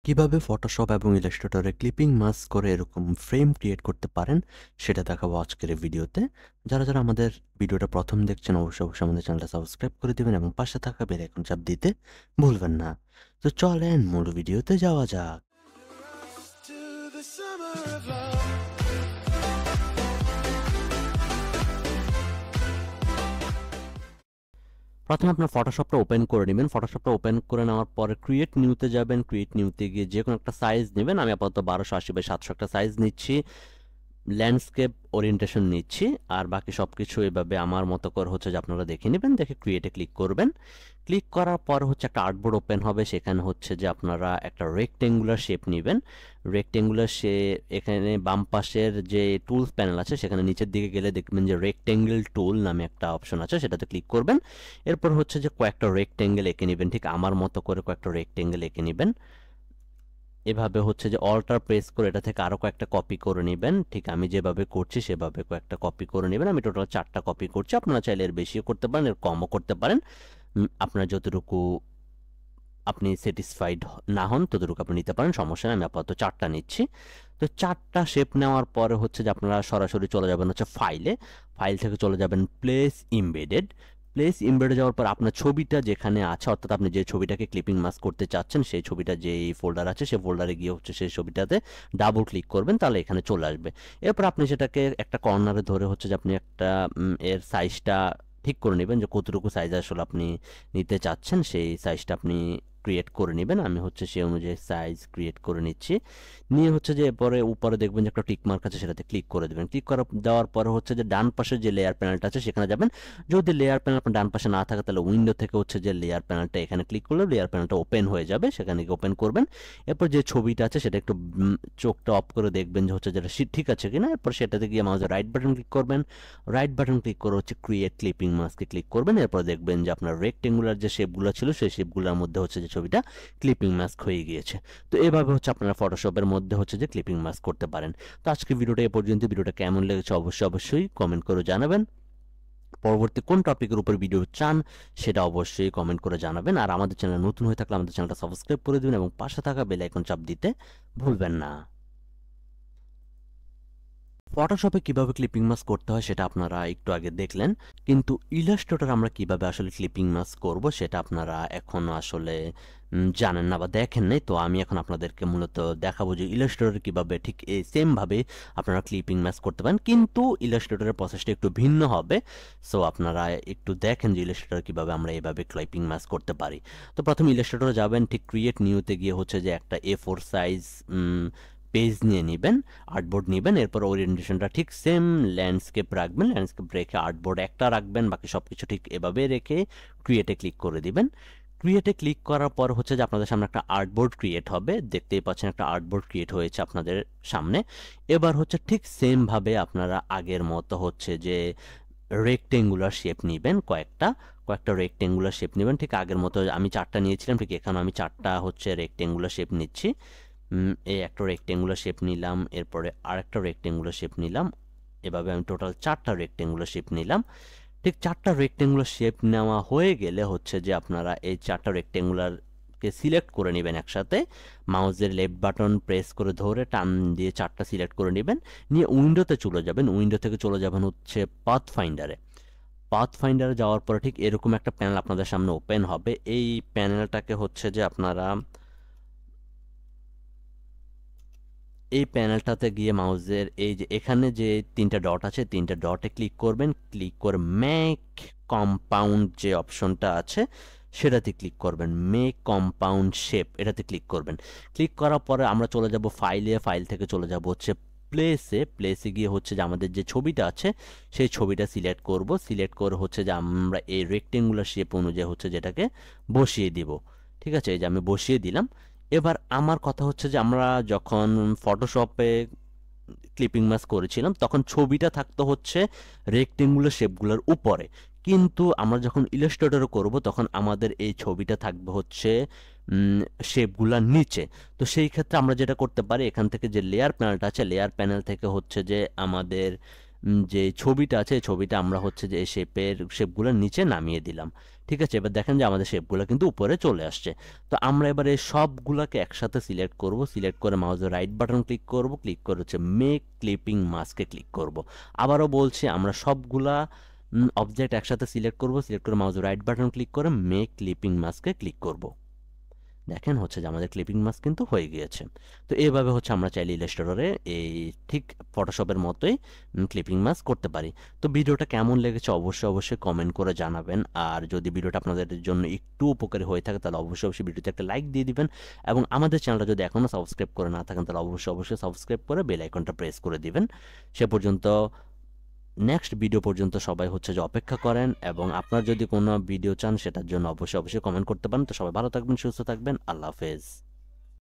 কিভাবে ফটোশপ এবং ইলাস্ট্রেটরে clipping mask করে এরকম ফ্রেম ক্রিয়েট করতে পারেন সেটা দেখাবো আজকের এই ভিডিওতে। যারা আমাদের ভিডিওটা প্রথম দেখছেন অবশ্যই আমাদের চ্যানেলটা সাবস্ক্রাইব করে দিবেন এবং পাশে থাকা বেল আইকন চাপ দিতে ভুলবেন না। তো চলেন মূল ভিডিওতে যাওয়া যাক। প্রথমে আপনার ফটোশপটা ওপেন করে নেবেন। ফটোশপটা ওপেন করে নেওয়ার পরে ক্রিয়েট নিউতে যাবেন। ক্রিয়েট নিউতে গিয়ে যে কোনো একটা সাইজ নেবেন। আমি আপাতত 1280x700 একটা সাইজ নিচ্ছি। ল্যান্ডস্কেপ ওরিয়েন্টেশন নিচ্ছি, আর বাকি সব কিছু এভাবে আমার মতো করে হচ্ছে যে আপনারা দেখে নেবেন। দেখে ক্রিয়েটে ক্লিক করবেন। ক্লিক করার পর হচ্ছে একটা আর্টবোর্ড ওপেন হবে। সেখানে হচ্ছে যে আপনারা একটা রেক্টেঙ্গুলার শেপ নেবেন। রেক্টেঙ্গুলার এখানে বাম পাশের যে টুলস প্যানেল আছে সেখানে নিচের দিকে গেলে দেখবেন যে রেক্টেঙ্গেল টুল নামে একটা অপশন আছে, সেটাতে ক্লিক করবেন। এরপর হচ্ছে যে কয়েকটা রেক্টেঙ্গেল এঁকে নেবেন, ঠিক আমার মতো করে কয়েকটা রেক্টেঙ্গেল এঁকে নেবেন। এভাবে হচ্ছে যে অল্টার প্রেস করে এটা থেকে আরও কয়েকটা কপি করে নেবেন। ঠিক আমি যেভাবে করছি সেভাবে কয়েকটা কপি করে নেবেন। আমি টোটাল 4টা কপি করছি। আপনারা চাইলে এর বেশিও করতে পারেন, এর কমও করতে পারেন। আপনার যতটুকু আপনি স্যাটিসফাইড না হন ততটুকু আপনি নিতে পারেন, সমস্যা নেই। আমি আপাতত 4টা নিচ্ছি। তো 4টা শেপ নেওয়ার পরে হচ্ছে যে আপনারা সরাসরি চলে যাবেন হচ্ছে ফাইল থেকে চলে যাবেন প্লেস ইমবেডেড। প্লেস ইমবেডে যাওয়ার পর আপনার ছবিটা যেখানে আছে, অর্থাৎ আপনি যে ছবিটাকে ক্লিপিং মাস্ক করতে চাচ্ছেন সেই ছবিটা যেই ফোল্ডার আছে সেই ফোল্ডারে গিয়ে হচ্ছে সেই ছবিটাতে ডাবল ক্লিক করবেন, তাহলে এখানে চলে আসবে। এরপর আপনি সেটাকে একটা কর্নারে ধরে হচ্ছে যে আপনি একটা এর সাইজটা ঠিক করে নেবেন, যে কতটুকু সাইজ আসলে আপনি নিতে চাচ্ছেন সেই সাইজটা আপনি ক্রিয়েট করে নেবেন। আমি হচ্ছে সেই অনুযায়ী সাইজ ক্রিয়েট করে নিচ্ছি। নিয়ে হচ্ছে যে এরপরে উপরে দেখবেন যে একটা টিক মার্ক আছে, সেটাতে ক্লিক করে দেবেন। ক্লিক করা দেওয়ার পরে হচ্ছে যে ডান পাশে যে লেয়ার প্যানেলটা আছে সেখানে যাবেন। যদি লেয়ার প্যানেল আপনার ডান পাশে না থাকে তাহলে উইন্ডো থেকে হচ্ছে যে লেয়ার প্যানেলটা এখানে ক্লিক করলে লেয়ার প্যানেলটা ওপেন হয়ে যাবে, সেখানে গিয়ে ওপেন করবেন। এরপর যে ছবিটা আছে সেটা একটু চোখটা অফ করে দেখবেন যে হচ্ছে যেটা ঠিক আছে কিনা। এরপর সেটাতে গিয়ে মাউসের রাইট বাটন ক্লিক করবেন। রাইট বাটন ক্লিক করে হচ্ছে ক্রিয়েট ক্লিপিং মাস্কে ক্লিক করবেন। এরপর দেখবেন যে আপনার রেক্টেঙ্গুলার যে শেপগুলো ছিল সেই শেপগুলোর মধ্যে হচ্ছে যে ছবিটা ক্লিপিং মাস্ক হয়ে গিয়েছে। তো এভাবে হচ্ছে আপনারা ফটোশপের মধ্যে হচ্ছে যে ক্লিপিং মাস্ক করতে পারেন। তো আজকে ভিডিওটা এ পর্যন্ত। ভিডিওটা কেমন লেগেছে অবশ্যই কমেন্ট করে জানাবেন। পরবর্তী কোন টপিকের উপর ভিডিও চান সেটা অবশ্যই কমেন্ট করে জানাবেন। আর আমাদের চ্যানেল নতুন হয়ে থাকলে আমাদের চ্যানেলটা সাবস্ক্রাইব করে দিবেন এবং পাশে থাকা বেল আইকন চাপ দিতে ভুলবেন না। ফটোশপে কিভাবে ক্লিপিং মাস্ক করতে হয় সেটা আপনারা একটু আগে দেখলেন, কিন্তু ইলাস্ট্রেটর আমরা কিভাবে আসলে ক্লিপিং মাস্ক করব সেটা আপনারা এখনো আসলে জানেন না বা দেখেন নাই। তো আমি এখন আপনাদেরকে মূলত দেখাবো যে ইলাস্ট্রেটর কিভাবে ঠিক এই সেম ভাবে আপনারা ক্লিপিং মাস্ক করতে পারেন, কিন্তু ইলাস্ট্রেটরের প্রসেসটা একটু ভিন্ন হবে। সো আপনারা একটু দেখেন যে ইলাস্ট্রেটর কিভাবে আমরা এইভাবে ক্লিপিং মাস্ক করতে পারি। তো প্রথম ইলাস্ট্রেটরে যাবেন, ঠিক ক্রিয়েট নিউতে গিয়ে হচ্ছে যে একটা A4 সাইজ পেজ নিয়ে নেবেন, আর্টবোর্ড নেবেন। এরপর ওরিয়েন্টেশনটা ঠিক সেম ল্যান্ডস্কেপ রাখবেন। ল্যান্ডস্কেপ রেখে আর্টবোর্ড একটা রাখবেন, বাকি সব কিছু ঠিক এভাবে রেখে ক্রিয়েটে ক্লিক করে দিবেন। ক্রিয়েটে ক্লিক করার পর হচ্ছে যে আপনাদের সামনে একটা আর্টবোর্ড ক্রিয়েট হবে। দেখতেই পাচ্ছেন একটা আর্টবোর্ড ক্রিয়েট হয়েছে আপনাদের সামনে। এবার হচ্ছে ঠিক সেম ভাবে আপনারা আগের মতো হচ্ছে যে রেক্টেঙ্গুলার শেপ নেবেন, কয়েকটা রেক্টেঙ্গুলার শেপ নেবেন। ঠিক আগের মতো আমি 4টা নিয়েছিলাম, ঠিক এখানে আমি 4টা হচ্ছে রেক্টেঙ্গুলার শেপ নিচ্ছি। এই একটা রেক্টেঙ্গুলার শেপ নিলাম, এরপরে আরেকটা রেক্টেঙ্গুলার শেপ নিলাম। এভাবে আমি টোটাল 4টা রেক্টেঙ্গুলার শেপ নিলাম। ঠিক 4টা রেক্টেঙ্গুলার শেপ নেওয়া হয়ে গেলে হচ্ছে যে আপনারা এই 4টা রেক্টেঙ্গুলারকে সিলেক্ট করে নেবেন একসাথে। মাউসের লেফট বাটন প্রেস করে ধরে টান দিয়ে 4টা সিলেক্ট করে নেবেন। নিয়ে উইন্ডোতে চলে যাবেন। উইন্ডো থেকে চলে যাবেন হচ্ছে পাথ ফাইন্ডারে যাওয়ার পরে ঠিক এরকম একটা প্যানেল আপনাদের সামনে ওপেন হবে। এই প্যানেলটাকে হচ্ছে যে আপনারা এই প্যানেলটাতে গিয়ে মাউসের এই যে এখানে যে 3টা ডট আছে 3টা ডটে ক্লিক করবেন। ক্লিক করে মেক কম্পাউন্ড যে অপশনটা আছে সেটাতে ক্লিক করবেন। মেক কম্পাউন্ড শেপ এটাতে ক্লিক করবেন। ক্লিক করার পরে আমরা চলে যাব ফাইল থেকে চলে যাব হচ্ছে প্লেসে গিয়ে হচ্ছে যে আমাদের যে ছবিটা আছে সেই ছবিটা সিলেক্ট করব। সিলেক্ট করে হচ্ছে যে আমরা এই রেক্টেঙ্গুলার শেপ অনুযায়ী হচ্ছে যেটাকে বসিয়ে দিব। ঠিক আছে, এই যে আমি বসিয়ে দিলাম। এবার আমার কথা হচ্ছে যে আমরা যখন ফটোশপে ক্লিপিং মাস্ক করেছিলাম তখন ছবিটা থাকতো হচ্ছে রেক্টেঙ্গুলার শেপগুলোর উপরে, কিন্তু আমরা যখন ইলাস্ট্রেটর করব তখন আমাদের এই ছবিটা থাকবে হচ্ছে শেপগুলোর নিচে। তো সেই ক্ষেত্রে আমরা যেটা করতে পারি, এখান থেকে যে লেয়ার প্যানেলটা আছে লেয়ার প্যানেল থেকে হচ্ছে যে আমাদের যে ছবিটা আছে এই ছবিটা আমরা হচ্ছে যে শেপগুলোর নিচে নামিয়ে দিলাম। ঠিক আছে, এবার দেখেন যে আমাদের শেপগুলো কিন্তু উপরে চলে আসছে। তো আমরা এবারে সবগুলাকে একসাথে সিলেক্ট করব, সিলেক্ট করে মাউসের রাইট বাটন ক্লিক করব, ক্লিক করে হচ্ছে মেক ক্লিপিং মাস্কে ক্লিক করব। আবারও বলছি, আমরা সবগুলা অবজেক্ট একসাথে সিলেক্ট করব, সিলেক্ট করে মাউসের রাইট বাটন ক্লিক করে মেক ক্লিপিং মাস্কে ক্লিক করব। দেখেন হচ্ছে যে আমাদের ক্লিপিং মাস্ক কিন্তু হয়ে গিয়েছে। তো এইভাবে হচ্ছে আমরা চাইলে ইলাস্ট্রেটরে এই ঠিক ফটোশপের মতোই ক্লিপিং মাস্ক করতে পারি। তো ভিডিওটা কেমন লেগেছে অবশ্যই কমেন্ট করে জানাবেন। আর যদি ভিডিওটা আপনাদের জন্য একটু উপকারী হয়ে থাকে তাহলে অবশ্যই ভিডিওতে একটা লাইক দিয়ে দিবেন, এবং আমাদের চ্যানেলটা যদি এখনও সাবস্ক্রাইব করে না থাকেন তাহলে অবশ্যই সাবস্ক্রাইব করে বেল আইকনটা প্রেস করে দিবেন। সে পর্যন্ত, নেক্সট ভিডিও পর্যন্ত সবাই হচ্ছে যে অপেক্ষা করেন, এবং আপনার যদি কোনো ভিডিও চান সেটার জন্য অবশ্যই কমেন্ট করতে পারেন। তো সবাই ভালো থাকবেন, সুস্থ থাকবেন, আল্লাহ হাফেজ।